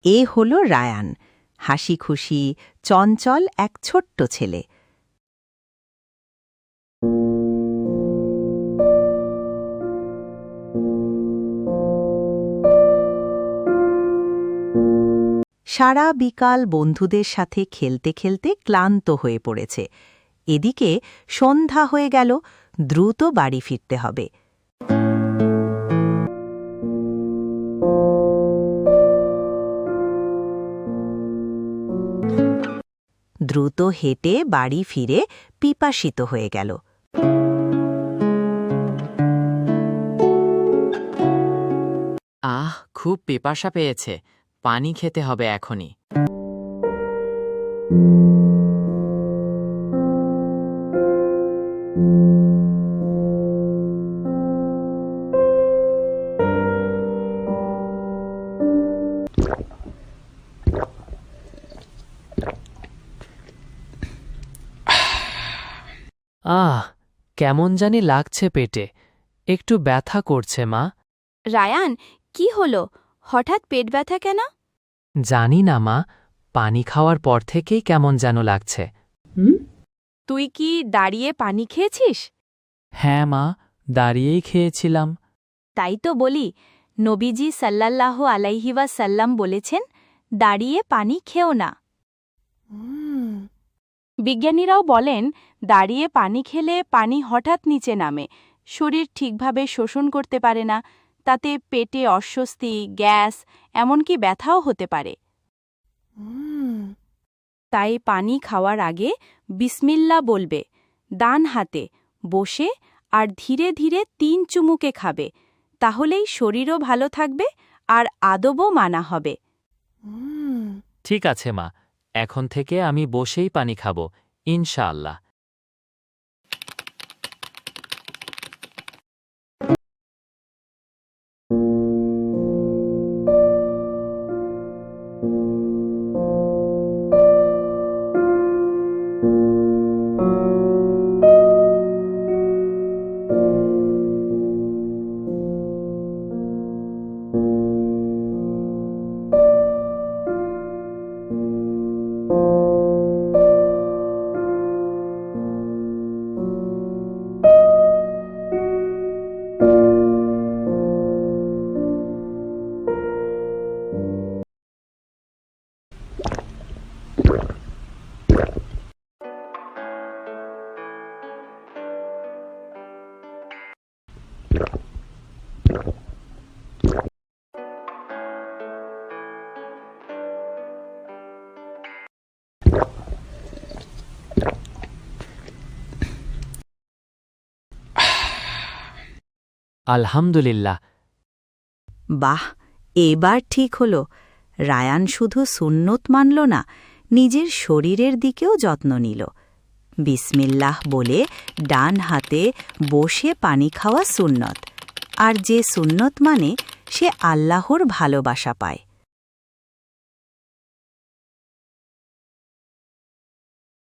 এ হলো রায়ান, হাসি খুশি চঞ্চল এক ছোট্ট ছেলে। সারা বিকাল বন্ধুদের সাথে খেলতে খেলতে ক্লান্ত হয়ে পড়েছে। এদিকে সন্ধ্যা হয়ে গেল, দ্রুত বাড়ি ফিরতে হবে। দ্রুত হেঁটে বাড়ি ফিরে পিপাসিত হয়ে গেল। খুব পিপাসা পেয়েছে, পানি খেতে হবে এখনই। কেমন জানি লাগছে পেটে, একটু ব্যথা করছে মা। রায়ান, কি হলো? হঠাৎ পেট ব্যথা কেন? জানি না মা, পানি খাওয়ার পর থেকেই কেমন যেন লাগছে। তুই কি দাঁড়িয়ে পানি খেয়েছিস? হ্যাঁ মা, দাঁড়িয়েই খেয়েছিলাম। তাই তো বলি, নবীজি সাল্লাল্লাহু আলাইহি ওয়াসাল্লাম বলেছেন, দাঁড়িয়ে পানি খেও না। বিজ্ঞানীরাও বলেন, দাঁড়িয়ে পানি খেলে পানি হঠাৎ নিচে নামে, শরীর ঠিকভাবে শোষণ করতে পারে না, তাতে পেটে অস্বস্তি, গ্যাস, এমনকি ব্যথাও হতে পারে। তাই পানি খাওয়ার আগে বিসমিল্লাহ বলবে, ডান হাতে বসে আর ধীরে ধীরে 3 চুমুকে খাবে, তাহলেই শরীরও ভালো থাকবে আর আদবও মানা হবে। ঠিক আছে মা, এখন থেকে আমি বসেই পানি খাবো, ইনশাআল্লাহ। আলহামদুলিল্লাহ। বাহ, এবার ঠিক হলো। রায়ান শুধু সুন্নত মানল না, নিজের শরীরের দিকেও যত্ন নিল। বিসমিল্লাহ বলে ডান হাতে বসে পানি খাওয়া সুন্নত, আর যে সুন্নত মানে সে আল্লাহর ভালোবাসা পায়।